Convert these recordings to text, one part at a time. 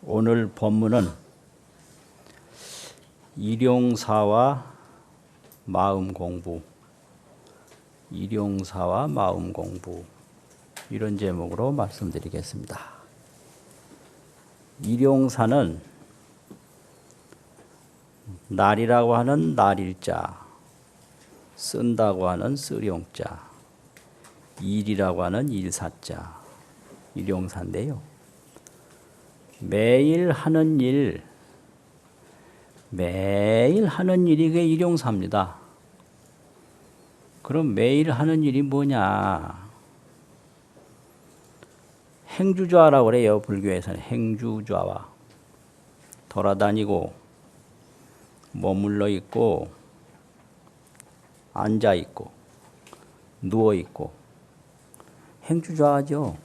오늘 본문은 일용사와 마음 공부, 일용사와 마음 공부 이런 제목으로 말씀드리겠습니다. 일용사는 날이라고 하는 날일자, 쓴다고 하는 쓰룡자, 일이라고 하는 일사자, 일용사인데요. 매일 하는 일이 그게 일용사입니다. 그럼 매일 하는 일이 뭐냐? 행주좌라고 그래요. 불교에서는 행주좌와 돌아다니고 머물러 있고 앉아 있고 누워 있고 행주좌죠.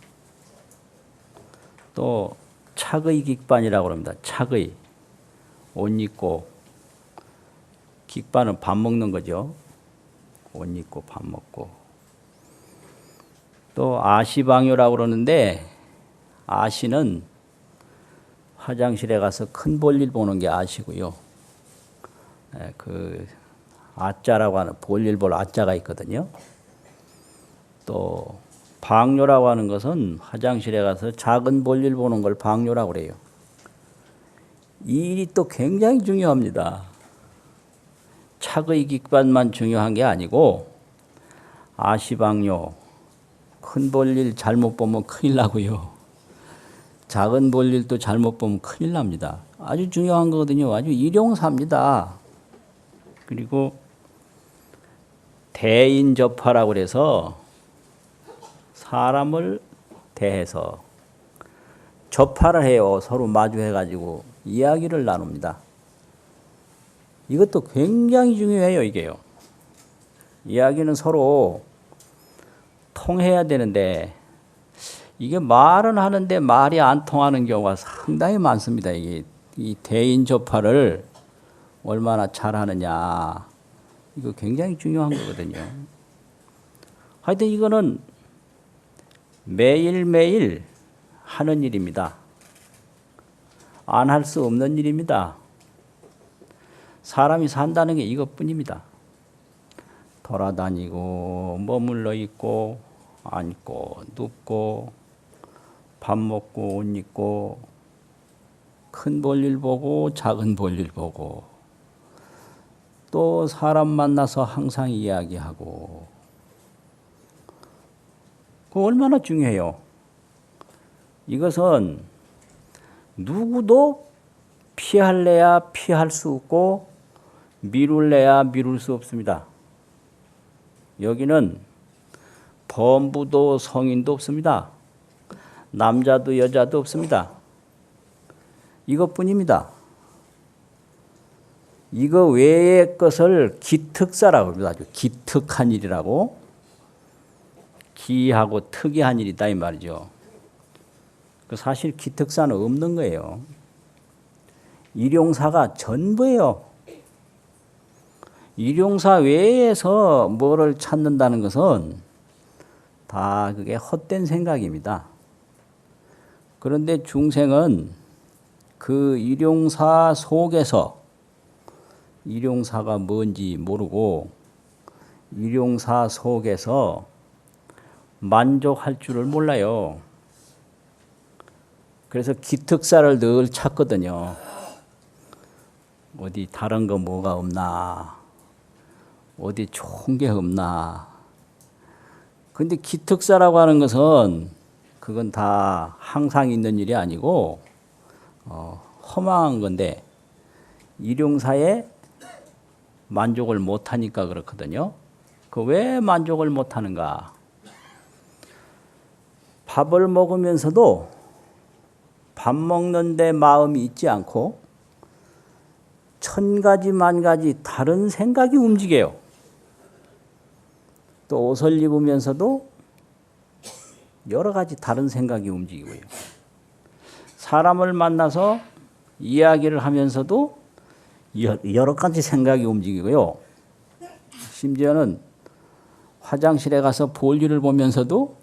또 착의 깃반이라고 합니다. 착의 옷 입고, 깃반은 밥 먹는 거죠. 옷 입고 밥 먹고. 또 아시방요라고 그러는데, 아시는 화장실에 가서 큰 볼일 보는 게 아시고요. 그 아자라고 하는 볼일 볼 아자가 있거든요. 또 방요라고 하는 것은 화장실에 가서 작은 볼일 보는 걸 방요라고 그래요. 이 일이 또 굉장히 중요합니다. 착의 깃반만 중요한 게 아니고 아시방요, 큰 볼일 잘못 보면 큰일 나고요. 작은 볼일도 잘못 보면 큰일 납니다. 아주 중요한 거거든요. 아주 일용사입니다. 그리고 대인접하라고 그래서 사람을 대해서 접하를 해요. 서로 마주해가지고 이야기를 나눕니다. 이것도 굉장히 중요해요. 이게요. 이야기는 서로 통해야 되는데 이게 말은 하는데 말이 안 통하는 경우가 상당히 많습니다. 이게 이 대인 접하를 얼마나 잘하느냐, 이거 굉장히 중요한 거거든요. 하여튼 이거는 매일매일 하는 일입니다. 안 할 수 없는 일입니다. 사람이 산다는 게 이것뿐입니다. 돌아다니고 머물러 있고 앉고 눕고 밥 먹고 옷 입고 큰 볼일 보고 작은 볼일 보고 또 사람 만나서 항상 이야기하고, 그거 얼마나 중요해요. 이것은 누구도 피할래야 피할 수 없고 미룰래야 미룰 수 없습니다. 여기는 범부도 성인도 없습니다. 남자도 여자도 없습니다. 이것뿐입니다. 이거 외의 것을 기특사라고 합니다. 아주 기특한 일이라고. 기하고 특이한 일이다 이 말이죠. 사실 기특사는 없는 거예요. 일용사가 전부예요. 일용사 외에서 뭐를 찾는다는 것은 다 그게 헛된 생각입니다. 그런데 중생은 그 일용사 속에서 일용사가 뭔지 모르고 일용사 속에서 만족할 줄을 몰라요. 그래서 기특사를 늘 찾거든요. 어디 다른 거 뭐가 없나, 어디 좋은 게 없나. 근데 기특사라고 하는 것은 그건 다 항상 있는 일이 아니고 허망한 건데, 일용사에 만족을 못하니까 그렇거든요. 그 왜 만족을 못하는가? 밥을 먹으면서도 밥 먹는데 마음이 있지 않고 천 가지 만 가지 다른 생각이 움직여요. 또 옷을 입으면서도 여러 가지 다른 생각이 움직이고요. 사람을 만나서 이야기를 하면서도 여러 가지 생각이 움직이고요. 심지어는 화장실에 가서 볼일을 보면서도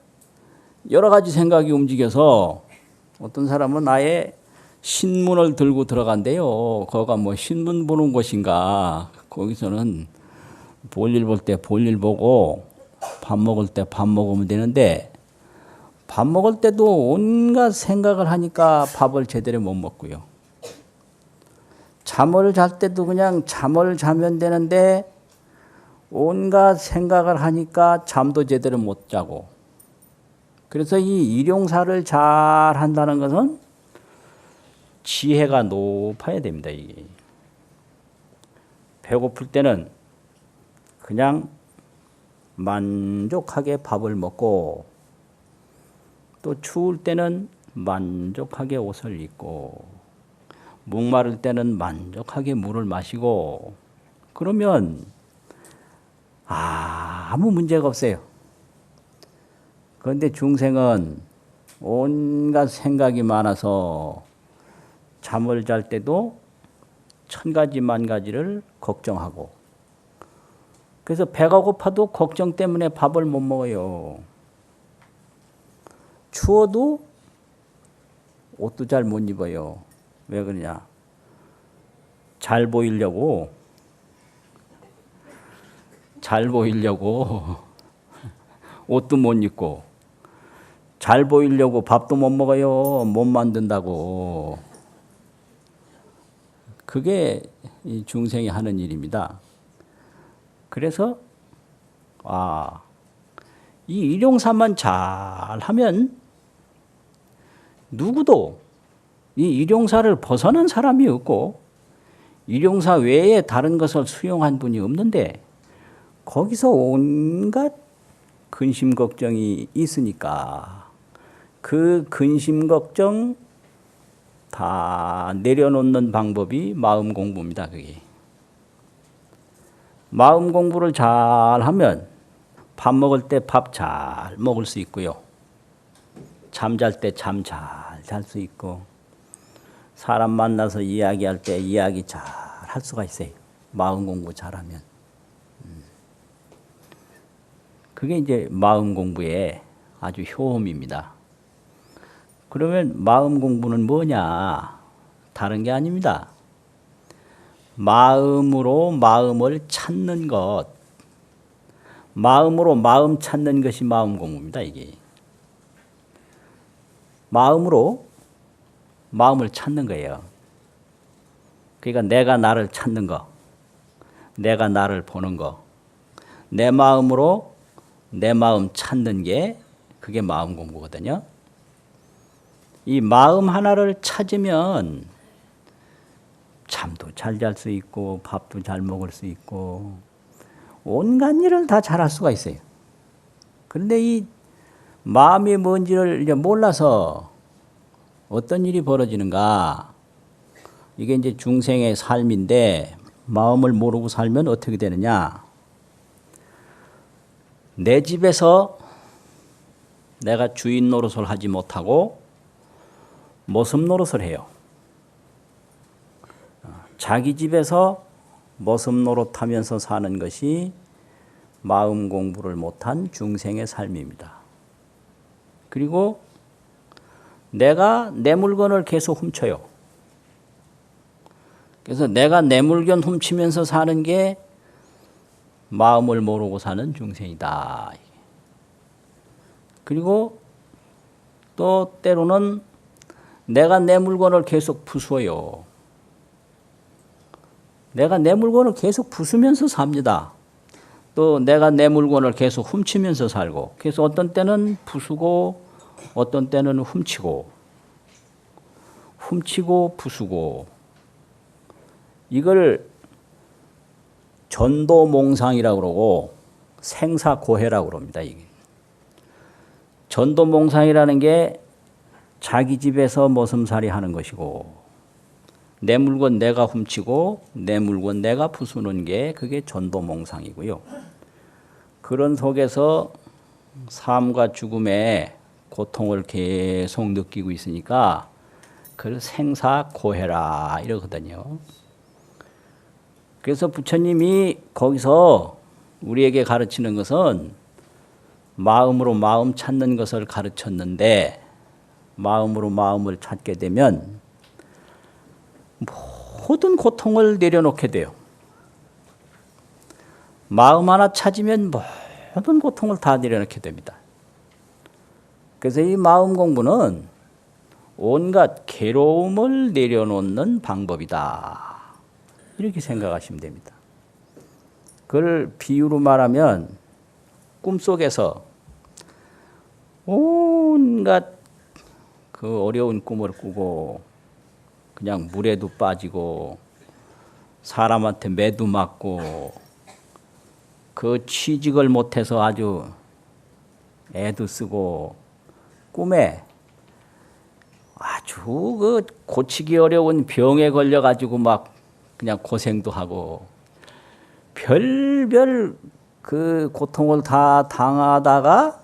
여러 가지 생각이 움직여서 어떤 사람은 아예 신문을 들고 들어간대요. 거기가 뭐 신문 보는 곳인가. 거기서는 볼일 볼 때 볼일 보고 밥 먹을 때 밥 먹으면 되는데 밥 먹을 때도 온갖 생각을 하니까 밥을 제대로 못 먹고요. 잠을 잘 때도 그냥 잠을 자면 되는데 온갖 생각을 하니까 잠도 제대로 못 자고. 그래서 이 일용사를 잘 한다는 것은 지혜가 높아야 됩니다. 이게. 배고플 때는 그냥 만족하게 밥을 먹고 또 추울 때는 만족하게 옷을 입고 목마를 때는 만족하게 물을 마시고 그러면 아무 문제가 없어요. 그런데 중생은 온갖 생각이 많아서 잠을 잘 때도 천 가지 만 가지를 걱정하고 그래서 배가 고파도 걱정 때문에 밥을 못 먹어요. 추워도 옷도 잘 못 입어요. 왜 그러냐? 잘 보이려고 옷도 못 입고 잘 보이려고 밥도 못 먹어요. 못 만든다고. 그게 이 중생이 하는 일입니다. 그래서 이 일용사만 잘하면 누구도 이 일용사를 벗어난 사람이 없고 일용사 외에 다른 것을 수용한 분이 없는데 거기서 온갖 근심 걱정이 있으니까 그 근심 걱정 다 내려놓는 방법이 마음 공부입니다. 그게. 마음 공부를 잘하면 밥 먹을 때 밥 잘 먹을 수 있고요. 잠잘 때 잠 잘 잘 수 있고 사람 만나서 이야기할 때 이야기 잘 할 수가 있어요. 마음 공부 잘하면. 그게 이제 마음 공부의 아주 효험입니다. 그러면 마음 공부는 뭐냐? 다른 게 아닙니다. 마음으로 마음을 찾는 것. 마음으로 마음 찾는 것이 마음 공부입니다. 이게. 마음으로 마음을 찾는 거예요. 그러니까 내가 나를 찾는 거. 내가 나를 보는 거. 내 마음으로 내 마음 찾는 게 그게 마음 공부거든요. 이 마음 하나를 찾으면 잠도 잘 잘 수 있고 밥도 잘 먹을 수 있고 온갖 일을 다 잘할 수가 있어요. 그런데 이 마음이 뭔지를 이제 몰라서 어떤 일이 벌어지는가? 이게 이제 중생의 삶인데 마음을 모르고 살면 어떻게 되느냐? 내 집에서 내가 주인 노릇을 하지 못하고 모습 노릇을 해요. 자기 집에서 모습 노릇하면서 사는 것이 마음 공부를 못한 중생의 삶입니다. 그리고 내가 내 물건을 계속 훔쳐요. 그래서 내가 내 물건 훔치면서 사는 게 마음을 모르고 사는 중생이다. 그리고 또 때로는 내가 내 물건을 계속 부수어요. 내가 내 물건을 계속 부수면서 삽니다. 또 내가 내 물건을 계속 훔치면서 살고, 그래서 어떤 때는 부수고 어떤 때는 훔치고 부수고, 이걸 전도몽상이라고 그러고 생사고해라고 그럽니다. 이게. 전도몽상이라는 게 자기 집에서 머슴살이 하는 것이고, 내 물건 내가 훔치고 내 물건 내가 부수는 게 그게 전도몽상이고요. 그런 속에서 삶과 죽음의 고통을 계속 느끼고 있으니까 그걸 생사고해라 이러거든요. 그래서 부처님이 거기서 우리에게 가르치는 것은 마음으로 마음 찾는 것을 가르쳤는데, 마음으로 마음을 찾게 되면 모든 고통을 내려놓게 돼요. 마음 하나 찾으면 모든 고통을 다 내려놓게 됩니다. 그래서 이 마음 공부는 온갖 괴로움을 내려놓는 방법이다. 이렇게 생각하시면 됩니다. 그걸 비유로 말하면 꿈속에서 온갖 그 어려운 꿈을 꾸고 그냥 물에도 빠지고 사람한테 매도 맞고 그 취직을 못해서 아주 애도 쓰고 꿈에 아주 그 고치기 어려운 병에 걸려가지고 막 그냥 고생도 하고 별별 그 고통을 다 당하다가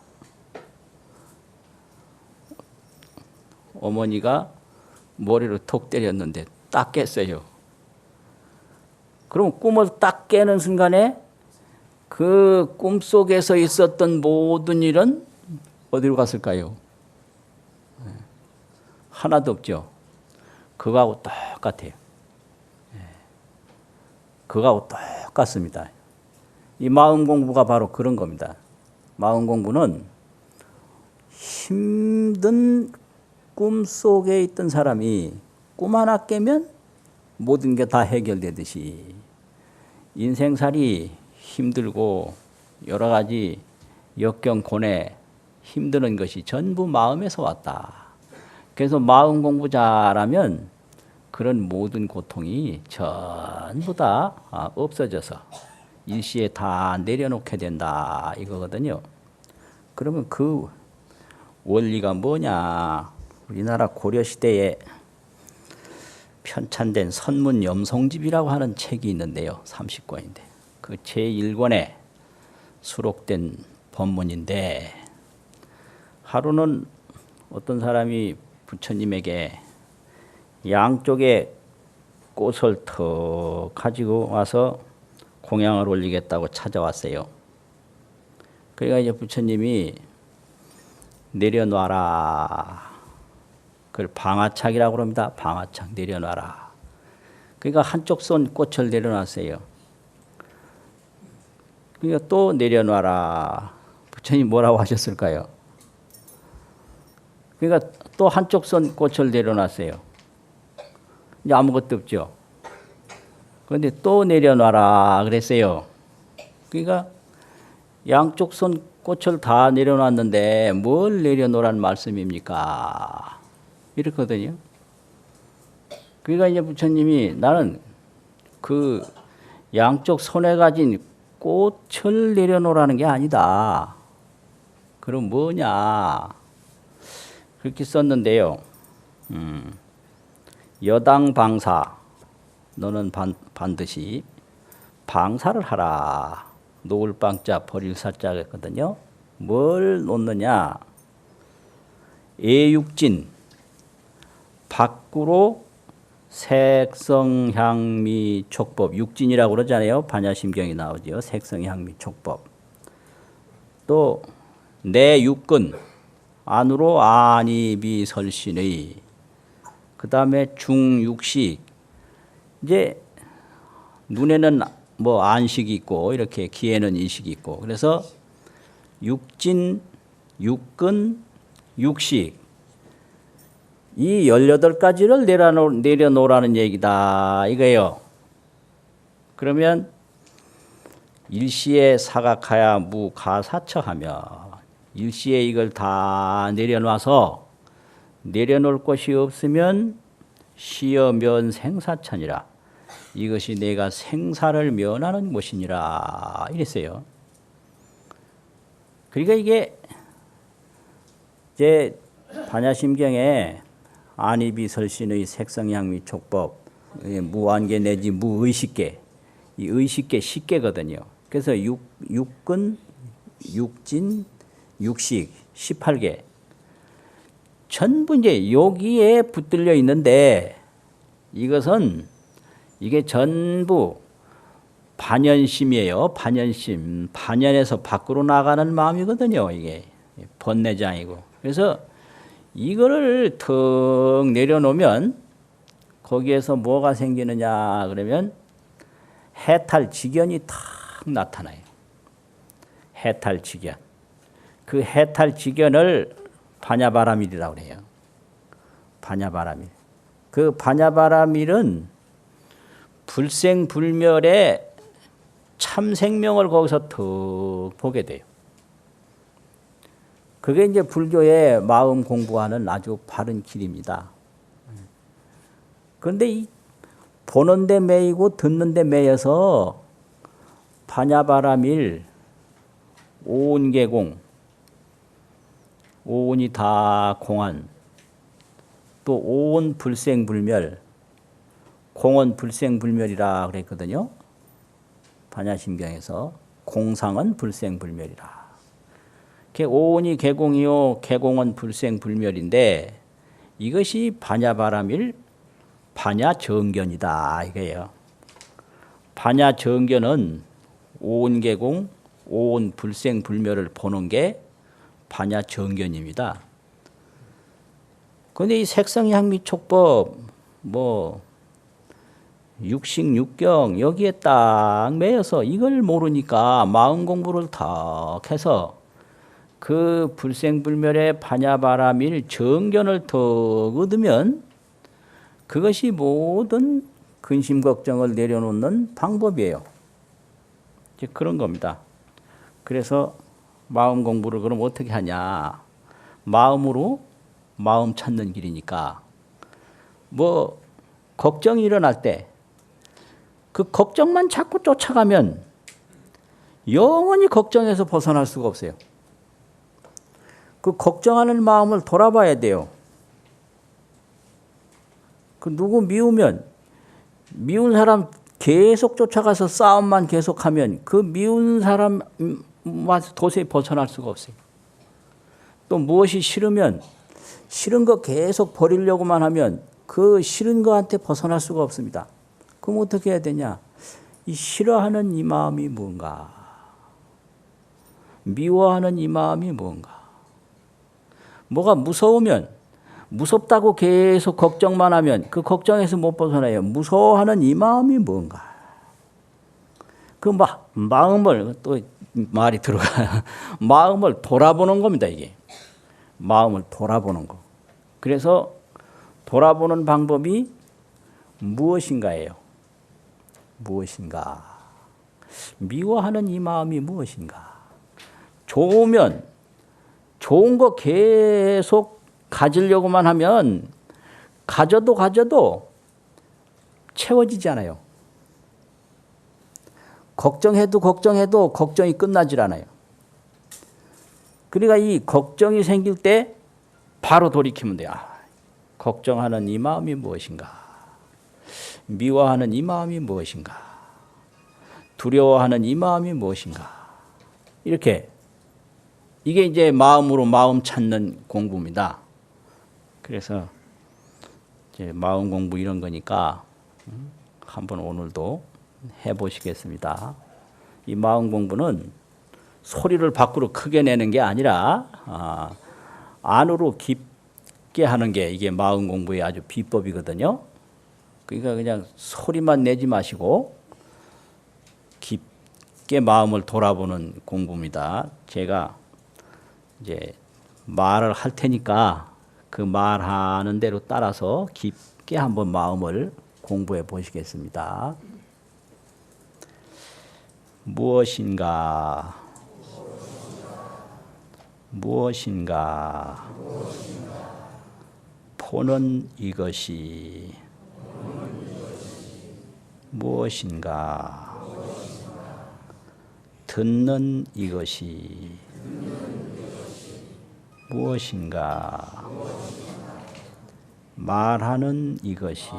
어머니가 머리로 톡 때렸는데 딱 깼어요. 그럼 꿈을 딱 깨는 순간에 그 꿈속에서 있었던 모든 일은 어디로 갔을까요? 하나도 없죠. 그거하고 똑같아요. 그거하고 똑같습니다. 이 마음 공부가 바로 그런 겁니다. 마음 공부는 힘든 꿈속에 있던 사람이 꿈 하나 깨면 모든 게 다 해결되듯이 인생살이 힘들고 여러 가지 역경 고뇌 힘드는 것이 전부 마음에서 왔다. 그래서 마음 공부 잘하면 그런 모든 고통이 전부 다 없어져서 일시에 다 내려놓게 된다 이거거든요. 그러면 그 원리가 뭐냐? 우리나라 고려시대에 편찬된 선문염송집이라고 하는 책이 있는데요. 30권인데 그 제1권에 수록된 법문인데 하루는 어떤 사람이 부처님에게 양쪽에 꽃을 턱 가지고 와서 공양을 올리겠다고 찾아왔어요. 그러니까 이제 부처님이 내려놔라. 그걸 방아착이라고 합니다. 방아착 내려놔라. 그러니까 한쪽 손 꽃을 내려놨어요. 그러니까 또 내려놔라. 부처님 뭐라고 하셨을까요? 그러니까 또 한쪽 손 꽃을 내려놨어요. 이제 아무것도 없죠. 그런데 또 내려놔라 그랬어요. 그러니까 양쪽 손 꽃을 다 내려놨는데 뭘 내려놓으란 말씀입니까? 이렇거든요. 그러니까 이제 부처님이 나는 그 양쪽 손에 가진 꽃을 내려놓으라는 게 아니다. 그럼 뭐냐? 그렇게 썼는데요. 여당 방사, 너는 반드시 방사를 하라. 놓을 방자 버릴 사자 했거든요. 뭘 놓느냐? 애육진, 밖으로 색성향미 촉법, 육진이라고 그러잖아요. 반야심경이 나오죠. 색성향미 촉법. 또 내 육근, 안으로 안이비설신의, 그 다음에 중육식. 이제 눈에는 뭐 안식이 있고 이렇게 귀에는 인식이 있고 그래서 육진, 육근, 육식 이 18가지를 내려놓으라는 얘기다 이거예요. 그러면 일시에 사각하야 무가사처하며 일시에 이걸 다 내려놔서 내려놓을 것이 없으면 시여 면생사천이라 이것이 내가 생사를 면하는 것이니라 이랬어요. 그러니까 이게 제 반야심경에 안이비설신의 색성향미 촉법 무한계 내지 무의식계 이 의식계 식계거든요. 그래서 육근, 육진, 육식 18개 전부 이제 여기에 붙들려 있는데 이것은 이게 전부 반연심이에요. 반연심. 반연에서 밖으로 나가는 마음이거든요. 이게 번뇌장이고. 그래서 이거를 턱 내려놓으면 거기에서 뭐가 생기느냐 그러면 해탈지견이 탁 나타나요. 해탈지견. 그 해탈지견을 반야바라밀이라고 해요. 반야바라밀. 그 반야바라밀은 불생불멸의 참생명을 거기서 더 보게 돼요. 그게 이제 불교의 마음 공부하는 아주 바른 길입니다. 그런데 이 보는 데 매이고 듣는 데 매여서 반야바라밀, 오온계공, 오온이 다 공한, 또 오온 불생불멸, 공은 불생불멸이라 그랬거든요. 반야심경에서 공상은 불생불멸이라. 오온이 개공이요, 개공은 불생불멸인데 이것이 반야바라밀, 반야정견이다 이거예요. 반야정견은 오온개공, 오온 불생불멸을 보는 게 반야정견입니다. 그런데 이 색성향미촉법, 육식육경 여기에 딱 매여서 이걸 모르니까 마음 공부를 탁 해서 그 불생불멸의 반야바라밀 정견을 더 얻으면 그것이 모든 근심 걱정을 내려놓는 방법이에요. 이제 그런 겁니다. 그래서 마음 공부를 그럼 어떻게 하냐? 마음으로 마음 찾는 길이니까 걱정이 일어날 때 그 걱정만 자꾸 쫓아가면 영원히 걱정에서 벗어날 수가 없어요. 그 걱정하는 마음을 돌아봐야 돼요. 그 누구 미우면 미운 사람 계속 쫓아가서 싸움만 계속하면 그 미운 사람 도저히 벗어날 수가 없어요. 또 무엇이 싫으면 싫은 거 계속 버리려고만 하면 그 싫은 거한테 벗어날 수가 없습니다. 그럼 어떻게 해야 되냐? 이 싫어하는 이 마음이 뭔가? 미워하는 이 마음이 뭔가? 뭐가 무서우면 무섭다고 계속 걱정만 하면 그 걱정에서 못 벗어나요. 무서워하는 이 마음이 뭔가? 그 마음을 또 말이 들어가 마음을 돌아보는 겁니다. 이게 마음을 돌아보는 거. 그래서 돌아보는 방법이 무엇인가예요? 무엇인가? 미워하는 이 마음이 무엇인가? 좋으면 좋은 거 계속 가지려고만 하면 가져도 채워지지 않아요. 걱정해도 걱정이 끝나질 않아요. 그러니까 이 걱정이 생길 때 바로 돌이키면 돼요. 걱정하는 이 마음이 무엇인가? 미워하는 이 마음이 무엇인가? 두려워하는 이 마음이 무엇인가? 이렇게 이게 이제 마음으로 마음 찾는 공부입니다. 그래서 이제 마음 공부 이런 거니까 한번 오늘도 해보시겠습니다. 이 마음 공부는 소리를 밖으로 크게 내는 게 아니라 안으로 깊게 하는 게 이게 마음 공부의 아주 비법이거든요. 그러니까 그냥 소리만 내지 마시고 깊게 마음을 돌아보는 공부입니다. 제가 이제 말을 할 테니까 그 말하는 대로 따라서 깊게 한번 마음을 공부해 보시겠습니다. 무엇인가? 무엇인가? 보는 이것이 무엇인가? 듣는 이것이 무엇인가? 말하는 이것이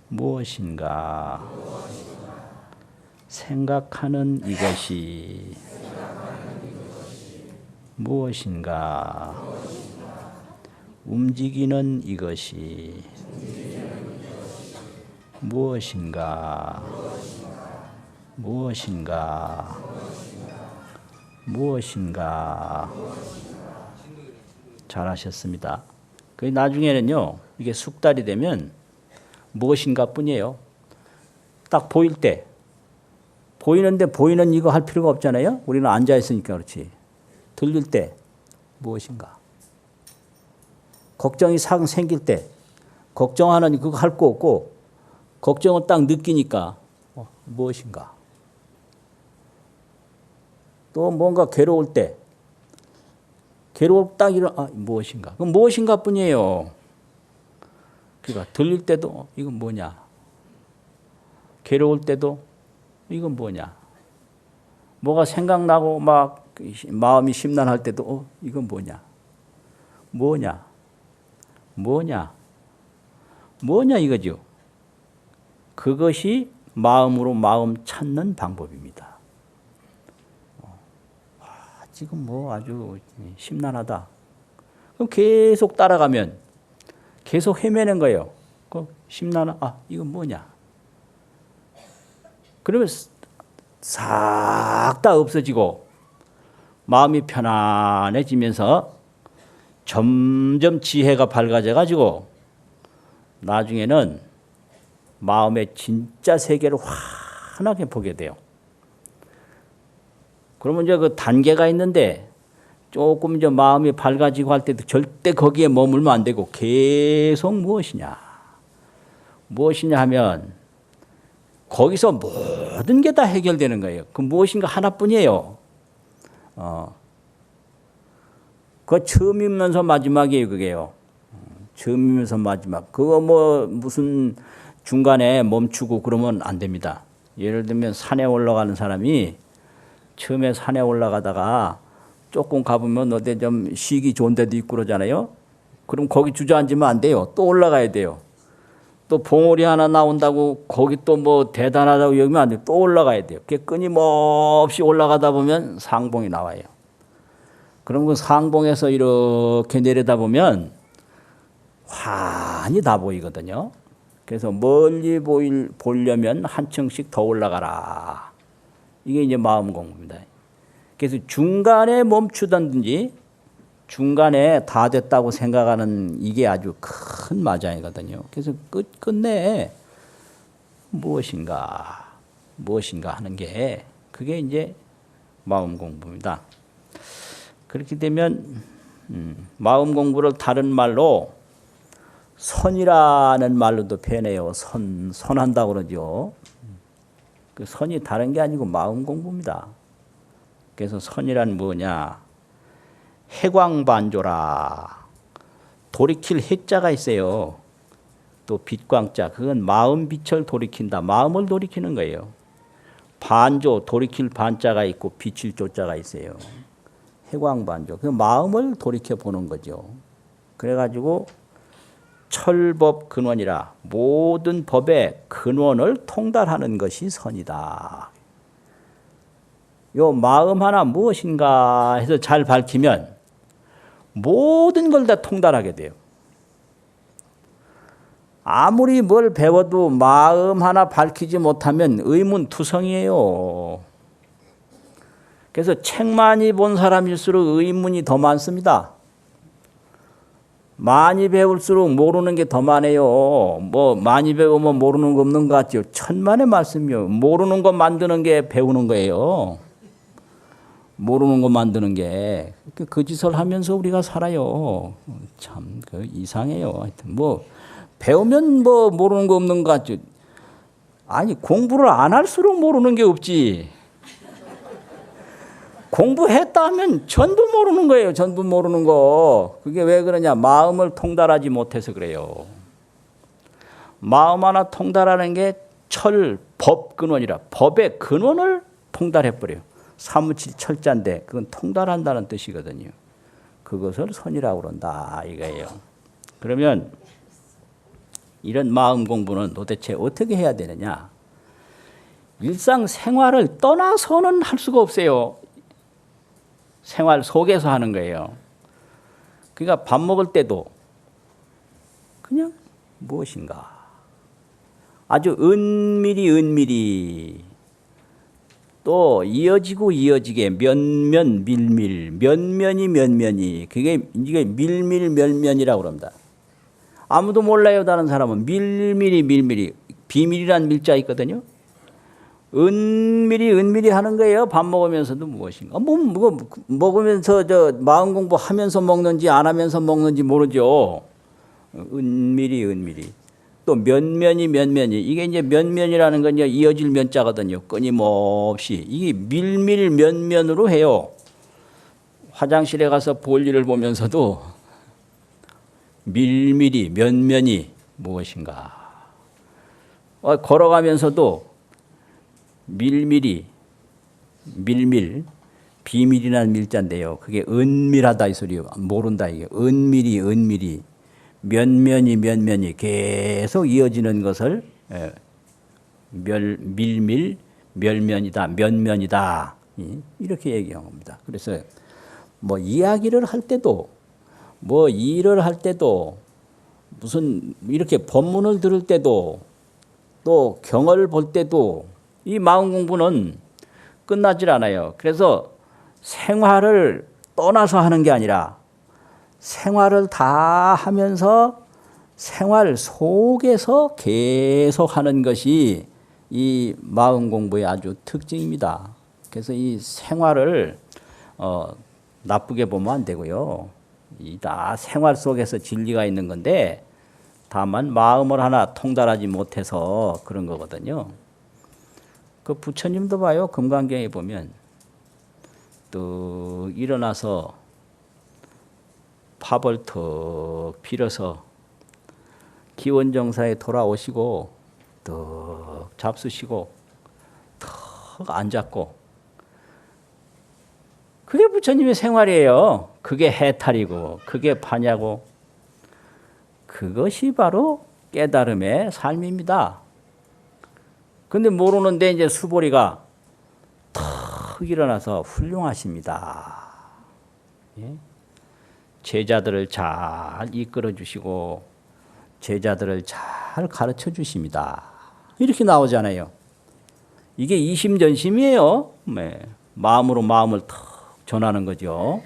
무엇인가? 생각하는 이것이 무엇인가? 움직이는 이것이 무엇인가? 무엇인가? 무엇인가? 잘하셨습니다. 그 나중에는요, 이게 숙달이 되면 무엇인가 뿐이에요. 딱 보일 때, 보이는데 보이는 이거 할 필요가 없잖아요. 우리는 앉아 있으니까 그렇지. 들릴 때 무엇인가. 걱정이 상 생길 때 걱정하는 그거 할 거 없고 걱정을 딱 느끼니까 무엇인가. 또 뭔가 괴로울 때 괴로울 딱 이런 무엇인가. 그럼 무엇인가 뿐이에요. 그러니까 들릴 때도 이건 뭐냐. 괴로울 때도 이건 뭐냐. 뭐가 생각나고 막 마음이 심란할 때도 이건 뭐냐. 뭐냐. 뭐냐. 뭐냐 이거죠. 그것이 마음으로 마음 찾는 방법입니다. 지금 뭐 아주 심란하다. 그럼 계속 따라가면 계속 헤매는 거예요. 심란하, 이건 뭐냐. 그러면 싹 다 없어지고 마음이 편안해지면서 점점 지혜가 밝아져 가지고 나중에는 마음의 진짜 세계를 환하게 보게 돼요. 그러면 이제 그 단계가 있는데 조금 이제 마음이 밝아지고 할 때도 절대 거기에 머물면 안 되고 계속 무엇이냐. 무엇이냐 하면 거기서 모든 게 다 해결되는 거예요. 그 무엇인가 하나뿐이에요. 그거 처음이면서 마지막이에요, 그게요. 처음이면서 마지막. 그거 뭐 무슨 중간에 멈추고 그러면 안 됩니다. 예를 들면 산에 올라가는 사람이 처음에 산에 올라가다가 조금 가보면 어디 좀 쉬기 좋은 데도 있고 그러잖아요. 그럼 거기 주저앉으면 안 돼요. 또 올라가야 돼요. 또 봉우리 하나 나온다고 거기 또 뭐 대단하다고 여기면 안 돼요. 또 올라가야 돼요. 그게 끊임없이 올라가다 보면 상봉이 나와요. 그럼 그 상봉에서 이렇게 내려다 보면 환히 다 보이거든요. 그래서 멀리 보려면 한 층씩 더 올라가라. 이게 이제 마음 공부입니다. 그래서 중간에 멈추든지 중간에 다 됐다고 생각하는 이게 아주 큰 마장이거든요. 그래서 끝내 무엇인가 하는 게 그게 이제 마음 공부입니다. 그렇게 되면 마음 공부를 다른 말로 선이라는 말로도 표현해요. 선한다고 그러죠. 그 선이 다른 게 아니고 마음 공부입니다. 그래서 선이란 뭐냐? 해광반조라. 돌이킬 해자가 있어요. 또 빛광자. 그건 마음 빛을 돌이킨다. 마음을 돌이키는 거예요. 반조, 돌이킬 반자가 있고 빛일 조자가 있어요. 해광반조. 그 마음을 돌이켜 보는 거죠. 그래가지고 철법 근원이라 모든 법의 근원을 통달하는 것이 선이다. 요 마음 하나 무엇인가 해서 잘 밝히면 모든 걸 다 통달하게 돼요. 아무리 뭘 배워도 마음 하나 밝히지 못하면 의문투성이에요. 그래서 책 많이 본 사람일수록 의문이 더 많습니다. 많이 배울수록 모르는 게 더 많아요. 뭐 많이 배우면 모르는 거 없는 것 같죠. 천만의 말씀이요. 모르는 거 만드는 게 배우는 거예요. 모르는 거 만드는 게 그 짓을 하면서 우리가 살아요. 참 이상해요. 하여튼 뭐 배우면 뭐 모르는 거 없는 것 같죠. 아니 공부를 안 할수록 모르는 게 없지. 공부했다 하면 전부 모르는 거예요. 전부 모르는 거. 그게 왜 그러냐. 마음을 통달하지 못해서 그래요. 마음 하나 통달하는 게 철법 근원이라. 법의 근원을 통달해버려요. 사무칠 철자인데 그건 통달한다는 뜻이거든요. 그것을 선이라고 그런다 이거예요. 그러면 이런 마음 공부는 도대체 어떻게 해야 되느냐. 일상생활을 떠나서는 할 수가 없어요. 생활 속에서 하는 거예요. 그러니까 밥 먹을 때도 그냥 무엇인가 아주 은밀히 또 이어지게 면면 밀밀 면면이 그게 밀밀 면면이라고 그럽니다. 아무도 몰라요. 다른 사람은 밀밀히 비밀이란 밀자 있거든요. 은밀히 하는 거예요. 밥 먹으면서도 무엇인가. 뭐 먹으면서 저 마음 공부하면서 먹는지 안 하면서 먹는지 모르죠. 은밀히. 또 면면이 이게 이제 면면이라는 건 이제 이어질 면자거든요. 끊임없이 이게 밀밀 면면으로 해요. 화장실에 가서 볼일을 보면서도 밀밀히 면면이 무엇인가. 걸어가면서도 밀밀히 비밀이라는 밀자인데요. 그게 은밀하다 이 소리요. 모른다 이게. 은밀히 면면이 계속 이어지는 것을 면면이다 이렇게 얘기한 겁니다. 그래서 뭐 이야기를 할 때도 뭐 일을 할 때도 무슨 이렇게 법문을 들을 때도 또 경을 볼 때도 이 마음 공부는 끝나질 않아요. 그래서 생활을 떠나서 하는 게 아니라 생활을 다 하면서 생활 속에서 계속 하는 것이 이 마음 공부의 아주 특징입니다. 그래서 이 생활을 나쁘게 보면 안 되고요. 이 다 생활 속에서 진리가 있는 건데 다만 마음을 하나 통달하지 못해서 그런 거거든요. 그 부처님도 봐요. 금강경에 보면 또 일어나서 밥을 턱 빌어서 기원정사에 돌아오시고 턱 잡수시고 턱 앉았고 그게 부처님의 생활이에요. 그게 해탈이고 그게 파냐고 그것이 바로 깨달음의 삶입니다. 근데 모르는데 이제 수보리가 턱 일어나서 훌륭하십니다. 예? 제자들을 잘 이끌어 주시고 제자들을 잘 가르쳐 주십니다. 이렇게 나오잖아요. 이게 이심전심이에요. 네. 마음으로 마음을 턱 전하는 거죠.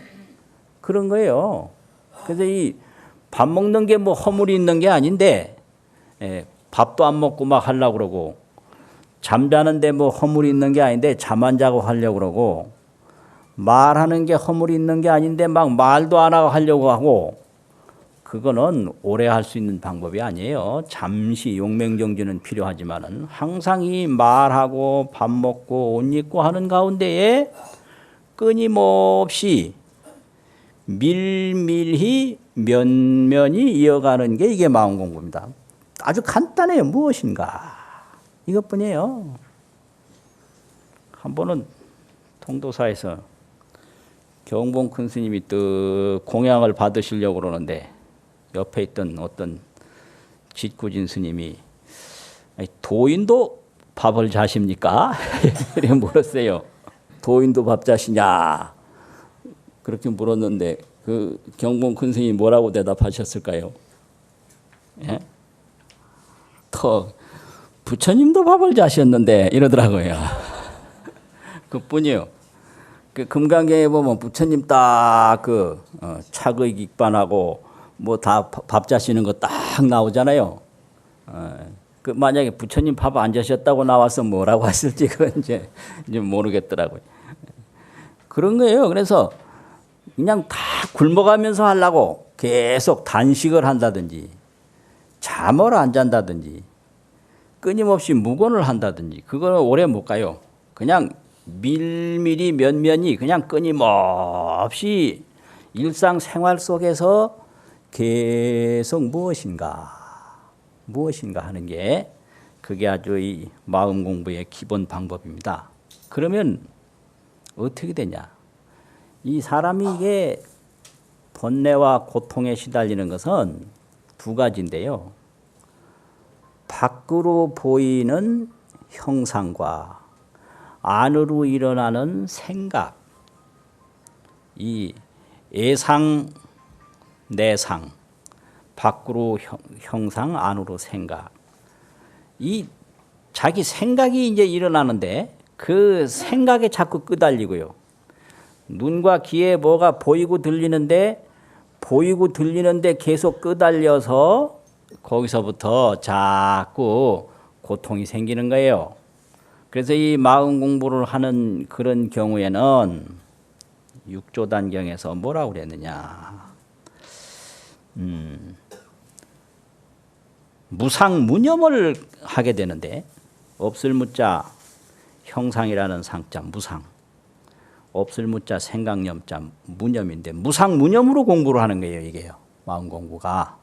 그런 거예요. 그래서 이 밥 먹는 게 뭐 허물이 있는 게 아닌데 밥도 안 먹고 막 하려고 그러고 잠자는데 뭐 허물이 있는 게 아닌데 잠 안 자고 하려고 그러고 말하는 게 허물이 있는 게 아닌데 막 말도 안 하고 하려고 하고 그거는 오래 할 수 있는 방법이 아니에요. 잠시 용맹정진은 필요하지만은 항상 이 말하고 밥 먹고 옷 입고 하는 가운데에 끊임없이 밀밀히 면면이 이어가는 게 이게 마음 공부입니다. 아주 간단해요. 무엇인가 이것뿐이에요. 한 번은 통도사에서 경봉 큰 스님이 또 공양을 받으시려고 그러는데 옆에 있던 어떤 짓궂은 스님이 도인도 밥을 자십니까? 이렇게 물었어요. 도인도 밥 자시냐? 그렇게 물었는데 그 경봉 큰 스님이 뭐라고 대답하셨을까요? 예? 부처님도 밥을 자셨는데 이러더라고요. 그뿐이요. 그 금강경에 보면 부처님 딱 그 차의 익반하고 뭐 다 밥 자시는 거 딱 나오잖아요. 그 만약에 부처님 밥 안 자셨다고 나와서 뭐라고 하실지 그건 이제 모르겠더라고요. 그런 거예요. 그래서 그냥 다 굶어가면서 하려고 계속 단식을 한다든지 잠을 안 잔다든지 끊임없이 묵언을 한다든지 그거는 오래 못 가요. 그냥 밀밀히 면면이 그냥 끊임없이 일상생활 속에서 계속 무엇인가 하는 게 그게 아주 이 마음 공부의 기본 방법입니다. 그러면 어떻게 되냐? 이 사람이 이게 번뇌와 고통에 시달리는 것은 두 가지인데요. 밖으로 보이는 형상과 안으로 일어나는 생각, 이 예상, 내상, 밖으로 형상, 안으로 생각. 이 자기 생각이 이제 일어나는데 그 생각에 자꾸 끄달리고요. 눈과 귀에 뭐가 보이고 들리는데 계속 끄달려서 거기서부터 자꾸 고통이 생기는 거예요. 그래서 이 마음 공부를 하는 그런 경우에는 육조단경에서 뭐라고 그랬느냐. 무상무념을 하게 되는데, 없을 무자 형상이라는 상자 무상, 없을 무자 생각념자 무념인데 무상무념으로 공부를 하는 거예요. 이게요. 마음 공부가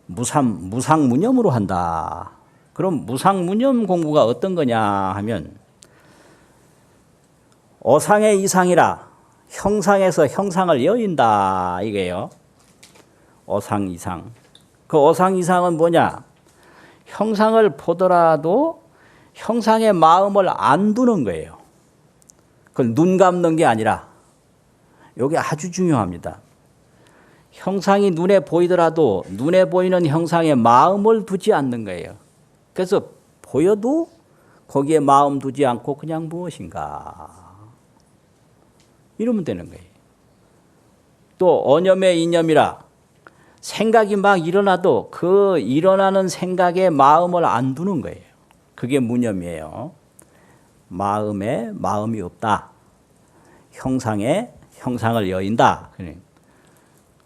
무상무념으로 한다. 그럼 무상무념 공부가 어떤 거냐 하면, 어상의 이상이라 형상에서 형상을 여인다 이게요. 어상 이상. 그 어상 이상은 뭐냐? 형상을 보더라도 형상의 마음을 안 두는 거예요. 그걸 눈 감는 게 아니라, 이게 아주 중요합니다. 형상이 눈에 보이더라도 눈에 보이는 형상에 마음을 두지 않는 거예요. 그래서 보여도 거기에 마음 두지 않고 그냥 무엇인가 이러면 되는 거예요. 또 언념의 이념이라, 생각이 막 일어나도 그 일어나는 생각에 마음을 안 두는 거예요. 그게 무념이에요. 마음에 마음이 없다. 형상에 형상을 여인다.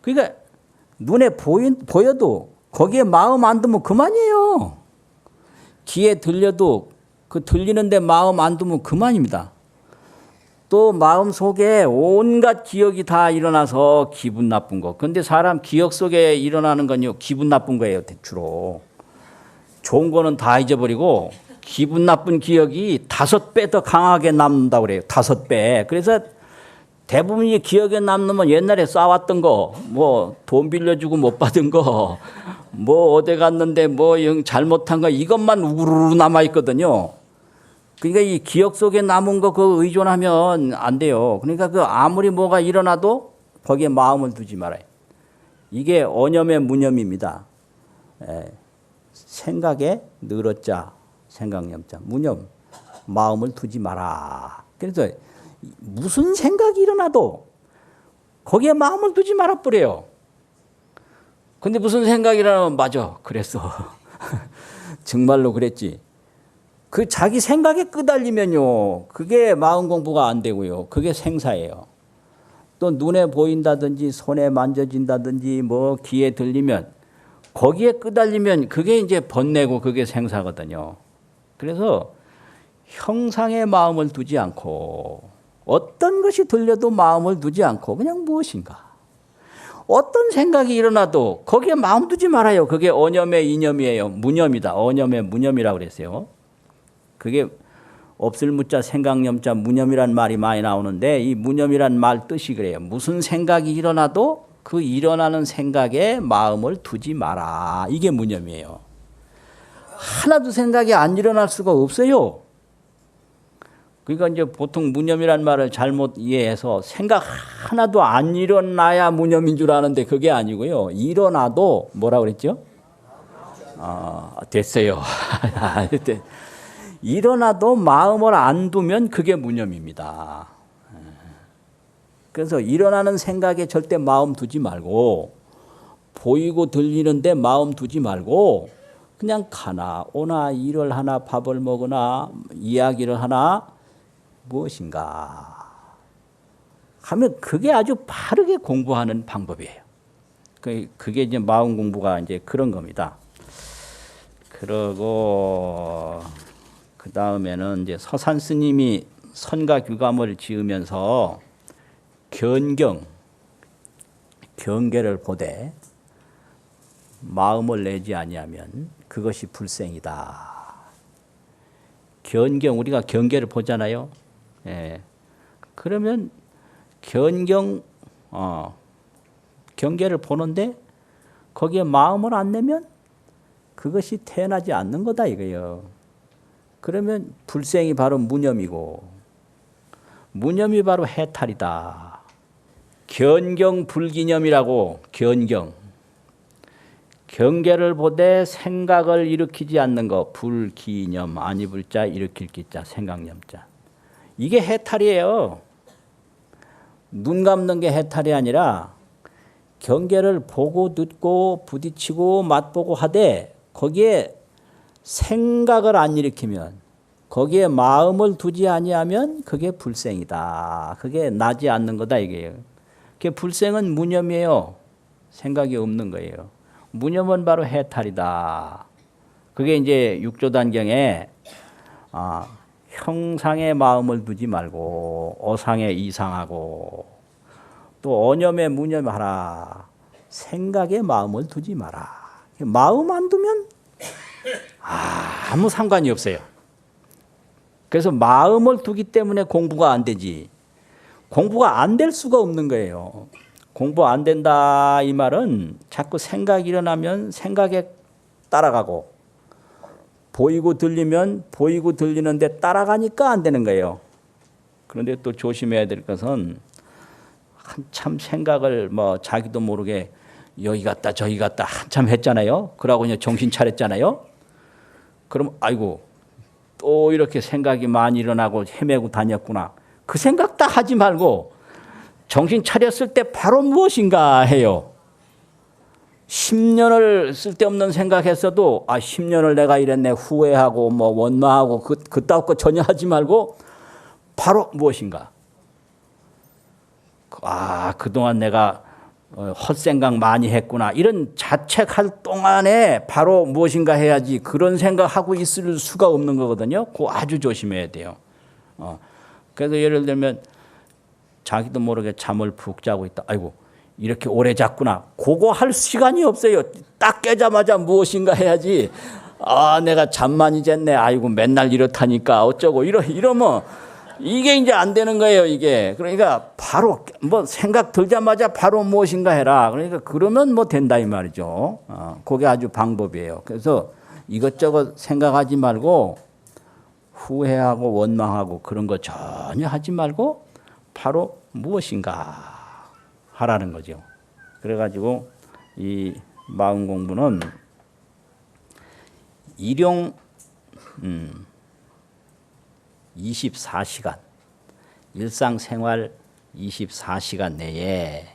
그러니까 눈에 보여도 거기에 마음 안 두면 그만이에요. 귀에 들려도 그 들리는데 마음 안 두면 그만입니다. 또 마음 속에 온갖 기억이 다 일어나서 기분 나쁜 거. 근데 사람 기억 속에 일어나는 건요, 기분 나쁜 거예요, 주로. 좋은 거는 다 잊어버리고 기분 나쁜 기억이 5배 더 강하게 남는다고 그래요. 5배. 그래서 대부분이 기억에 남는 옛날에 싸웠던 거, 뭐 돈 빌려주고 못 받은 거, 뭐 어디 갔는데 뭐 잘못한 거, 이것만 우르르 남아있거든요. 그러니까 이 기억 속에 남은 거 그거 의존하면 안 돼요. 그러니까 그 아무리 뭐가 일어나도 거기에 마음을 두지 말아요. 이게 언념의 무념입니다. 생각에 늘었자, 생각념자, 무념, 마음을 두지 마라. 그래서 무슨 생각이 일어나도 거기에 마음을 두지 말아 버려요. 근데 무슨 생각이 일어나면 맞아, 그랬어. 정말로 그랬지. 그 자기 생각에 끄달리면요, 그게 마음 공부가 안 되고요. 그게 생사예요. 또 눈에 보인다든지 손에 만져진다든지 뭐 귀에 들리면 거기에 끄달리면 그게 이제 번뇌고 그게 생사거든요. 그래서 형상에 마음을 두지 않고, 어떤 것이 들려도 마음을 두지 않고 그냥 무엇인가. 어떤 생각이 일어나도 거기에 마음 두지 말아요. 그게 언념의 이념이에요. 무념이다. 언념의 무념이라고 그랬어요. 그게 없을 무자 생각념자 무념이란 말이 많이 나오는데, 이 무념이란 말 뜻이 그래요. 무슨 생각이 일어나도 그 일어나는 생각에 마음을 두지 마라. 이게 무념이에요. 하나도 생각이 안 일어날 수가 없어요. 그러니까 이제 보통 무념이란 말을 잘못 이해해서 생각 하나도 안 일어나야 무념인 줄 아는데 그게 아니고요. 일어나도 뭐라 그랬죠? 됐어요. 일어나도 마음을 안 두면 그게 무념입니다. 그래서 일어나는 생각에 절대 마음 두지 말고, 보이고 들리는데 마음 두지 말고 그냥 가나 오나 일을 하나 밥을 먹으나 이야기를 하나 무엇인가 하면 그게 아주 바르게 공부하는 방법이에요. 그게 이제 마음 공부가 이제 그런 겁니다. 그러고 그 다음에는 이제 서산 스님이 선가 규감을 지으면서 경계를 보되 마음을 내지 아니하면 그것이 불생이다. 우리가 경계를 보잖아요. 그러면 경계를 보는데 거기에 마음을 안 내면 그것이 태어나지 않는 거다 이거예요. 그러면 불생이 바로 무념이고, 무념이 바로 해탈이다. 견경불기념이라고. 경계를 보되 생각을 일으키지 않는 거, 불기념, 아니 불자 일으킬 기자, 생각념자. 이게 해탈이에요. 눈 감는 게 해탈이 아니라 경계를 보고 듣고 부딪히고 맛보고 하되 거기에 생각을 안 일으키면, 거기에 마음을 두지 아니하면 그게 불생이다. 그게 나지 않는 거다 이게요. 그 불생은 무념이에요. 생각이 없는 거예요. 무념은 바로 해탈이다. 그게 이제 육조단경에 형상의 마음을 두지 말고 어상에 이상하고 또 어념에 무념하라. 생각에 마음을 두지 마라. 마음 안 두면 아무 상관이 없어요. 그래서 마음을 두기 때문에 공부가 안 되지. 공부가 안 될 수가 없는 거예요. 공부 안 된다 이 말은 자꾸 생각이 일어나면 생각에 따라가고 보이고 들리면 보이고 들리는데 따라가니까 안 되는 거예요. 그런데 또 조심해야 될 것은 한참 생각을 뭐 자기도 모르게 여기 갔다 저기 갔다 한참 했잖아요. 그러고 이제 정신 차렸잖아요. 그럼 아이고 또 이렇게 생각이 많이 일어나고 헤매고 다녔구나. 그 생각 다 하지 말고 정신 차렸을 때 바로 무엇인가 해요. 10년을 쓸데없는 생각했어도 10년을 내가 이랬네 후회하고 뭐 원망하고 그따위 거 전혀 하지 말고 바로 무엇인가. 그동안 내가 헛생각 많이 했구나. 이런 자책할 동안에 바로 무엇인가 해야지 그런 생각하고 있을 수가 없는 거거든요. 그거 아주 조심해야 돼요. 그래서 예를 들면 자기도 모르게 잠을 푹 자고 있다. 아이고 이렇게 오래 잤구나. 그거 할 시간이 없어요. 딱 깨자마자 무엇인가 해야지. 내가 잠 많이 잤네. 아이고 맨날 이렇다니까 어쩌고 이러면 이게 이제 안 되는 거예요. 이게 그러니까 바로 뭐 생각 들자마자 바로 무엇인가 해라. 그러니까 그러면 뭐 된다 이 말이죠. 그게 아주 방법이에요. 그래서 이것저것 생각하지 말고 후회하고 원망하고 그런 거 전혀 하지 말고 바로 무엇인가 하라는 거죠. 그래가지고 이 마음 공부는 일용 24시간 일상생활 24시간 내에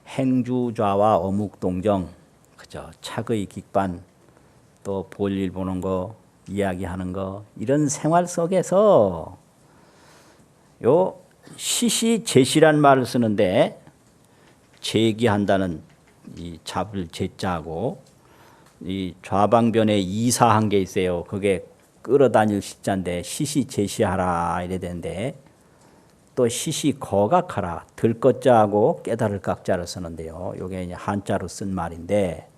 행주좌와 어묵동정 그죠 착의 깃반 또 볼일 보는 거 이야기하는 거 이런 생활 속에서 요 시시제시란 말을 쓰는데 제기한다는 이 잡을 제자하고 이 좌방변에 이사한 게 있어요. 그게 끌어다닐 시자인데 시시제시하라 이래 되는데 또 시시거각하라 들것자하고 깨달을 각자를 쓰는데요. 이게 한자로 쓴 말인데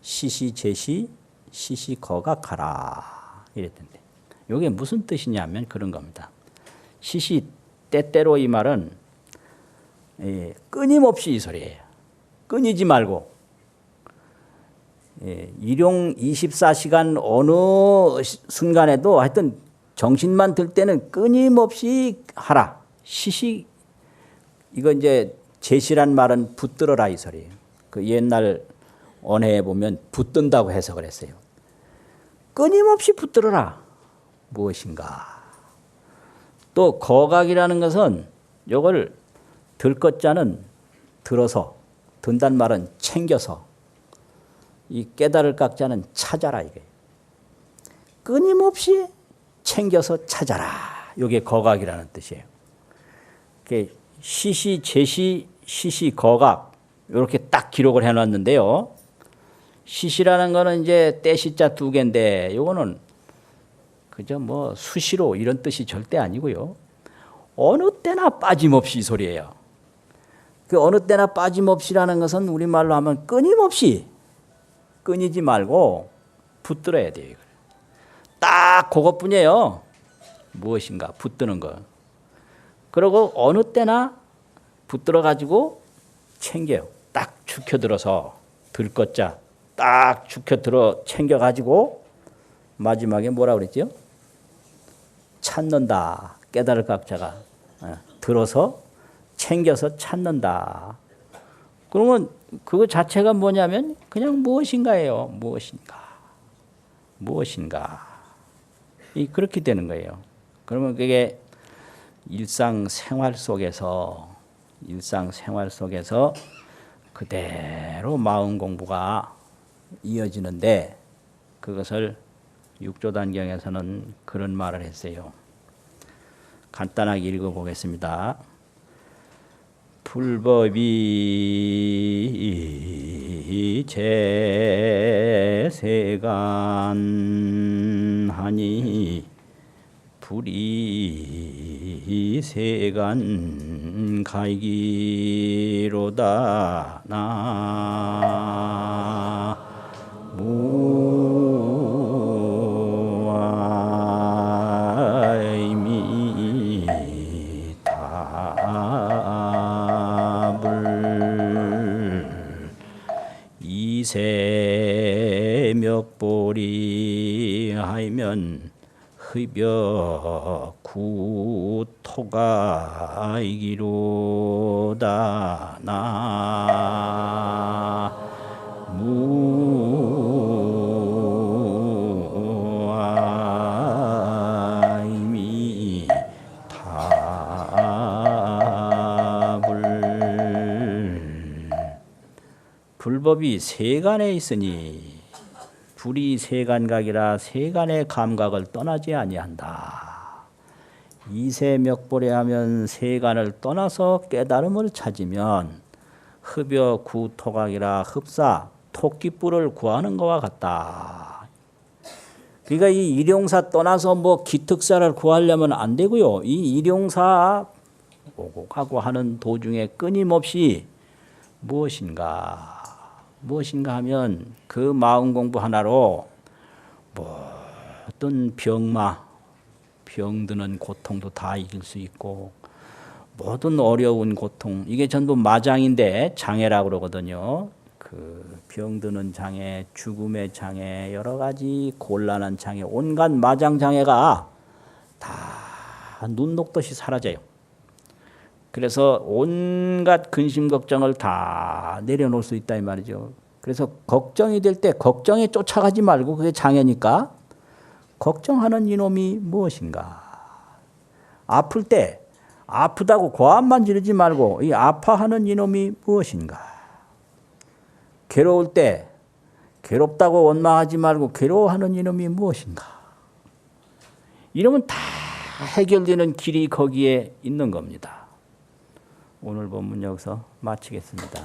시시제시 시시거각하라 이랬던데 이게 무슨 뜻이냐면 그런 겁니다. 시시 때때로 이 말은 끊임없이 이 소리예요. 끊이지 말고 일용 24시간 어느 순간에도 하여튼 정신만 들 때는 끊임없이 하라. 시시 이거 이제 제시란 말은 붙들어라 이 소리예요. 그 옛날 언해에 보면 붙든다고 해석을 했어요. 끊임없이 붙들어라. 무엇인가. 또 거각이라는 것은 이걸 들 것자는 들어서 든단 말은 챙겨서 이 깨달을 각자는 찾아라 이게 끊임없이 챙겨서 찾아라. 이게 거각이라는 뜻이에요. 시시 제시 시시 거각 이렇게 딱 기록을 해놨는데요. 시시라는 거는 이제 떼시자 두 개인데 이거는 그저 뭐 수시로 이런 뜻이 절대 아니고요. 어느 때나 빠짐없이 이 소리예요. 그 어느 때나 빠짐없이라는 것은 우리말로 하면 끊임없이 끊이지 말고 붙들어야 돼요. 딱 그것뿐이에요. 무엇인가 붙드는 거. 그리고 어느 때나 붙들어 가지고 챙겨요. 딱 죽혀들어서 들것자 딱 죽혀들어 챙겨가지고 마지막에 뭐라 그랬죠? 찾는다. 깨달을 각자가 들어서 챙겨서 찾는다. 그러면 그거 자체가 뭐냐면 그냥 무엇인가예요. 무엇인가. 그렇게 되는 거예요. 그러면 그게 일상생활 속에서 그대로 마음 공부가 이어지는데 그것을 육조단경에서는 그런 말을 했어요. 간단하게 읽어보겠습니다. 불법이 제세간하니 불이 세간 가이기로다. 이세멱보리 하면 흡여 구토가 이기로다. 무아이미 타불. 불법이 세간에 있으니 불이 세간각이라 세간의 감각을 떠나지 아니한다. 이세멱보리 하면 세간을 떠나서 깨달음을 찾으면 흡여 구토각이라 흡사 토끼뿔을 구하는 것과 같다. 그러니까 이 일용사 떠나서 뭐 기특사를 구하려면 안 되고요. 이 일용사 오고 가고 하는 도중에 끊임없이 무엇인가 하면 그 마음 공부 하나로 모든 병드는 고통도 다 이길 수 있고 모든 어려운 고통, 이게 전부 마장인데 장애라고 그러거든요. 그 병드는 장애, 죽음의 장애, 여러 가지 곤란한 장애, 온갖 마장 장애가 다 눈 녹듯이 사라져요. 그래서 온갖 근심 걱정을 다 내려놓을 수 있다 이 말이죠. 그래서 걱정이 될 때 걱정에 쫓아가지 말고, 그게 장애니까 걱정하는 이놈이 무엇인가. 아플 때 아프다고 고함만 지르지 말고 이 아파하는 이놈이 무엇인가. 괴로울 때 괴롭다고 원망하지 말고 괴로워하는 이놈이 무엇인가. 이러면 다 해결되는 길이 거기에 있는 겁니다. 오늘 본문 여기서 마치겠습니다.